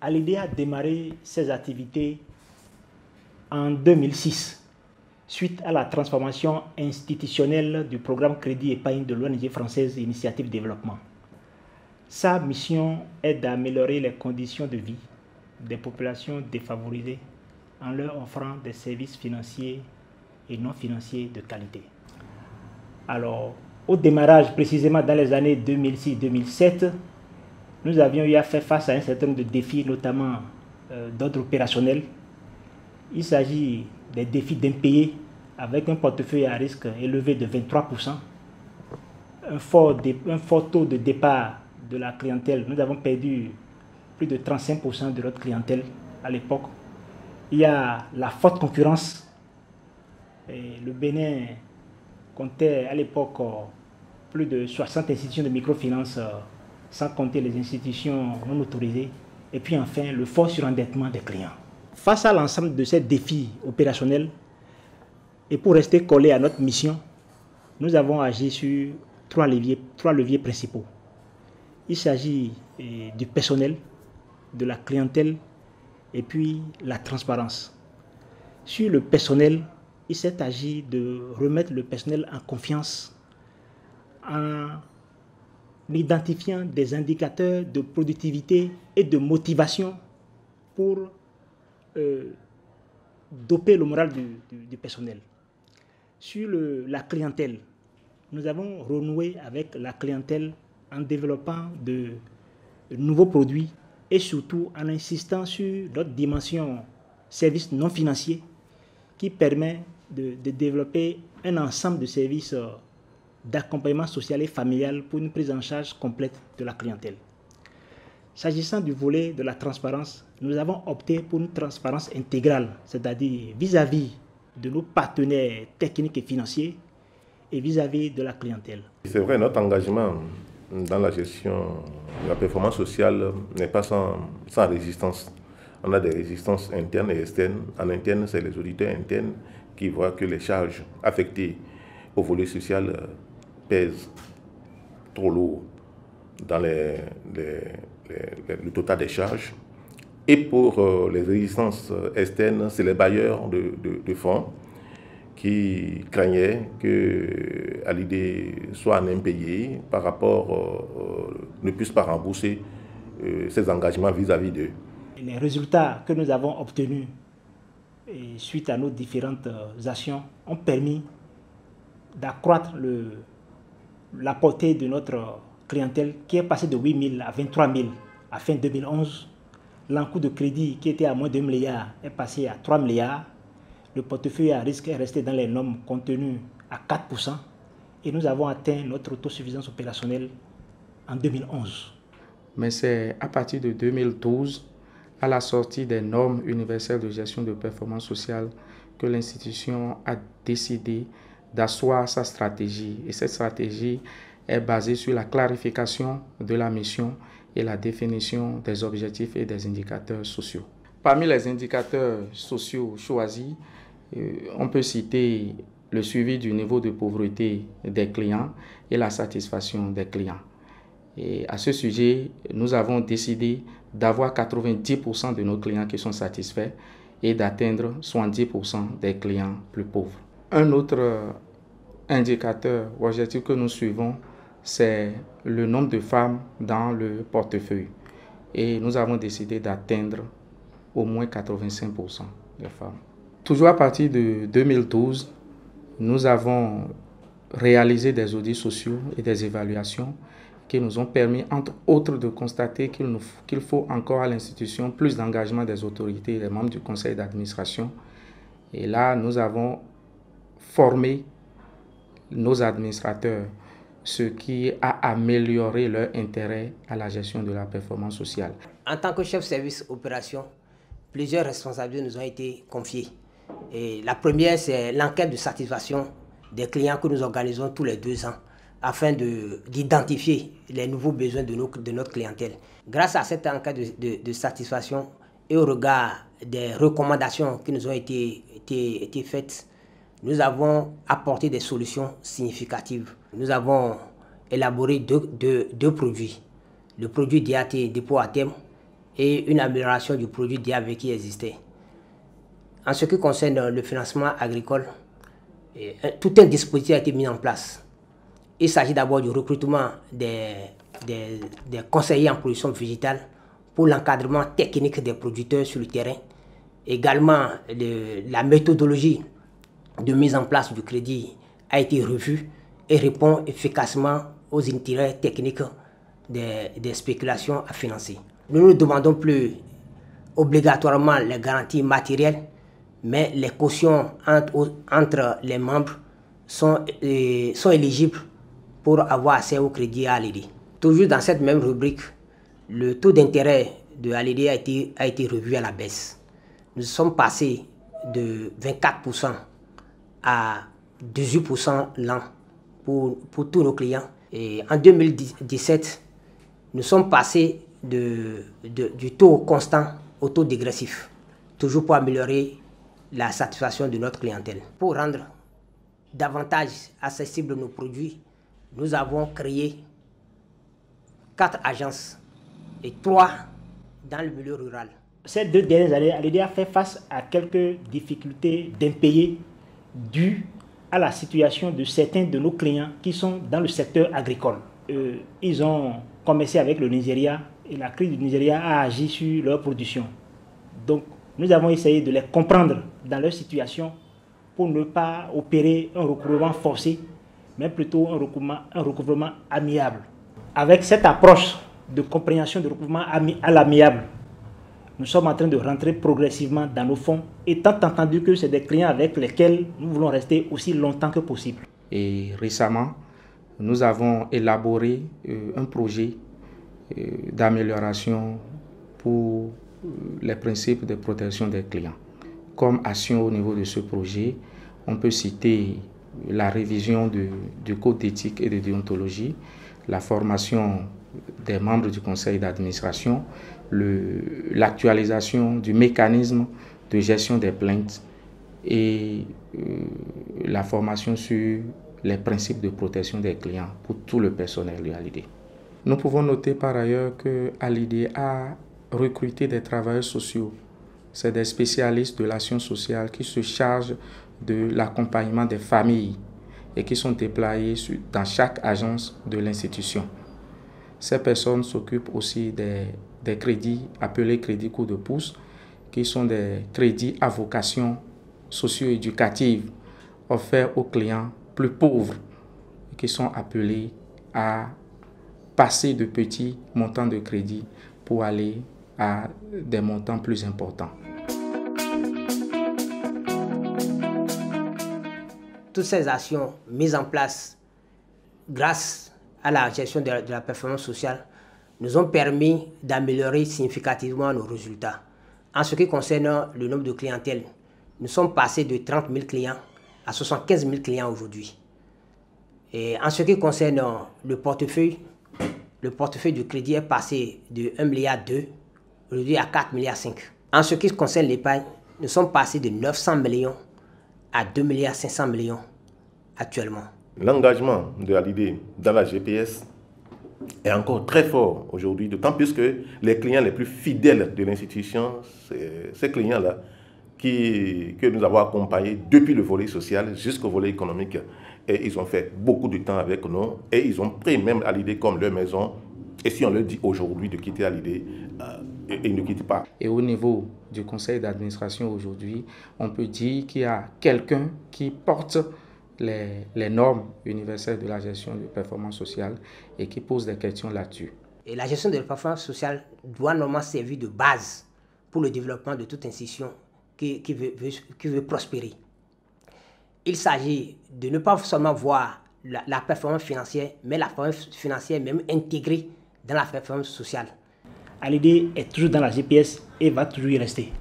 Alidé a démarré ses activités en 2006, suite à la transformation institutionnelle du programme Crédit Épargne de l'ONG française Initiative Développement. Sa mission est d'améliorer les conditions de vie des populations défavorisées en leur offrant des services financiers et non financiers de qualité. Alors, au démarrage, précisément dans les années 2006-2007, nous avions eu à faire face à un certain nombre de défis, notamment d'ordre opérationnel. Il s'agit des défis d'impayés avec un portefeuille à risque élevé de 23%, un fort taux de départ de la clientèle. Nous avons perdu plus de 35% de notre clientèle à l'époque. Il y a la forte concurrence. Et le Bénin comptait à l'époque plus de 60 institutions de microfinance, sans compter les institutions non autorisées. Et puis enfin, le fort surendettement des clients. Face à l'ensemble de ces défis opérationnels, et pour rester collé à notre mission, nous avons agi sur trois leviers principaux. Il s'agit du personnel, de la clientèle et puis la transparence. Sur le personnel, il s'est agi de remettre le personnel en confiance en identifiant des indicateurs de productivité et de motivation pour doper le moral du personnel. Sur la clientèle, nous avons renoué avec la clientèle en développant de nouveaux produits et surtout en insistant sur notre dimension services non financiers qui permet de développer un ensemble de services d'accompagnement social et familial pour une prise en charge complète de la clientèle. S'agissant du volet de la transparence, nous avons opté pour une transparence intégrale, c'est-à-dire vis-à-vis de nos partenaires techniques et financiers et vis-à-vis de la clientèle. C'est vrai, notre engagement dans la gestion de la performance sociale n'est pas sans résistance. On a des résistances internes et externes. En interne, c'est les auditeurs internes qui voient que les charges affectées au volet social pèsent trop lourd dans le total des charges. Et pour les résistances externes, c'est les bailleurs de fonds qui craignaient que Alidé soit en impayé par rapport, ne puisse pas rembourser ses engagements vis-à-vis d'eux. Les résultats que nous avons obtenus suite à nos différentes actions ont permis d'accroître la portée de notre clientèle qui est passée de 8 000 à 23 000 à fin 2011. L'encours de crédit qui était à moins de 1 milliard est passé à 3 milliards. Le portefeuille à risque est resté dans les normes contenues à 4% et nous avons atteint notre autosuffisance opérationnelle en 2011. Mais c'est à partir de 2012, à la sortie des normes universelles de gestion de performance sociale, que l'institution a décidé d'asseoir sa stratégie. Et cette stratégie est basée sur la clarification de la mission et la définition des objectifs et des indicateurs sociaux. Parmi les indicateurs sociaux choisis, on peut citer le suivi du niveau de pauvreté des clients et la satisfaction des clients. Et à ce sujet, nous avons décidé d'avoir 90% de nos clients qui sont satisfaits et d'atteindre 70% des clients plus pauvres. Un autre indicateur ou objectif que nous suivons, c'est le nombre de femmes dans le portefeuille. Et nous avons décidé d'atteindre au moins 85% des femmes. Toujours à partir de 2012, nous avons réalisé des audits sociaux et des évaluations qui nous ont permis, entre autres, de constater qu'il faut encore à l'institution plus d'engagement des autorités et des membres du conseil d'administration. Et là, nous avons formé nos administrateurs, ce qui a amélioré leur intérêt à la gestion de la performance sociale. En tant que chef service opération, plusieurs responsabilités nous ont été confiées. Et la première, c'est l'enquête de satisfaction des clients que nous organisons tous les 2 ans afin d'identifier les nouveaux besoins de notre clientèle. Grâce à cette enquête de satisfaction et au regard des recommandations qui nous ont été faites, nous avons apporté des solutions significatives. Nous avons élaboré deux produits. Le produit DAT dépôt à terme et une amélioration du produit DAV qui existait. En ce qui concerne le financement agricole, tout un dispositif a été mis en place. Il s'agit d'abord du recrutement des conseillers en production végétale pour l'encadrement technique des producteurs sur le terrain. Également, la méthodologie de mise en place du crédit a été revue et répond efficacement aux intérêts techniques des spéculations à financer. Nous ne demandons plus obligatoirement les garanties matérielles, mais les cautions entre les membres sont éligibles pour avoir accès au crédit à Alidi. Toujours dans cette même rubrique, le taux d'intérêt de Alidi a été revu à la baisse. Nous sommes passés de 24% à 18% l'an pour tous nos clients. Et en 2017, nous sommes passés du taux constant au taux dégressif, toujours pour améliorer la satisfaction de notre clientèle. Pour rendre davantage accessibles nos produits, nous avons créé 4 agences et 3 dans le milieu rural. Ces 2 dernières années, Alidi a fait face à quelques difficultés d'impayés dues à la situation de certains de nos clients qui sont dans le secteur agricole. Ils ont commercé avec le Nigeria et la crise du Nigeria a agi sur leur production. Donc, nous avons essayé de les comprendre dans leur situation pour ne pas opérer un recouvrement forcé, mais plutôt un recouvrement amiable. Avec cette approche de compréhension de recouvrement à l'amiable, nous sommes en train de rentrer progressivement dans nos fonds, étant entendu que c'est des clients avec lesquels nous voulons rester aussi longtemps que possible. Et récemment, nous avons élaboré un projet d'amélioration pour les principes de protection des clients. Comme action au niveau de ce projet, on peut citer la révision du code d'éthique et de déontologie, la formation des membres du conseil d'administration, l'actualisation du mécanisme de gestion des plaintes et la formation sur les principes de protection des clients pour tout le personnel de Alidi. Nous pouvons noter par ailleurs que Alidi a recruté des travailleurs sociaux. C'est des spécialistes de l'action sociale qui se chargent de l'accompagnement des familles et qui sont déployés dans chaque agence de l'institution. Ces personnes s'occupent aussi des crédits appelés crédits coup de pouce, qui sont des crédits à vocation socio-éducative offerts aux clients plus pauvres, qui sont appelés à passer de petits montants de crédit pour aller à des montants plus importants. Toutes ces actions mises en place grâce à la gestion de la performance sociale nous ont permis d'améliorer significativement nos résultats. En ce qui concerne le nombre de clientèle, nous sommes passés de 30 000 clients à 75 000 clients aujourd'hui. Et en ce qui concerne le portefeuille du crédit est passé de 1,2 milliard aujourd'hui à 4,5 milliards. En ce qui concerne l'épargne, nous sommes passés de 900 millions à 2,5 milliards actuellement. L'engagement de Alidi dans la GPS est encore très fort aujourd'hui, d'autant plus que les clients les plus fidèles de l'institution, c'est ces clients-là que nous avons accompagnés depuis le volet social jusqu'au volet économique. Et ils ont fait beaucoup de temps avec nous et ils ont pris même Alidi comme leur maison. Et si on leur dit aujourd'hui de quitter Alidi, ils ne quittent pas. Et au niveau du conseil d'administration aujourd'hui, on peut dire qu'il y a quelqu'un qui porte les normes universelles de la gestion de performance sociale et qui pose des questions là-dessus. Et la gestion de la performance sociale doit normalement servir de base pour le développement de toute institution qui veut prospérer. Il s'agit de ne pas seulement voir la performance financière, mais la performance financière même intégrée dans la performance sociale. Alidi est toujours dans la GPS et va toujours y rester.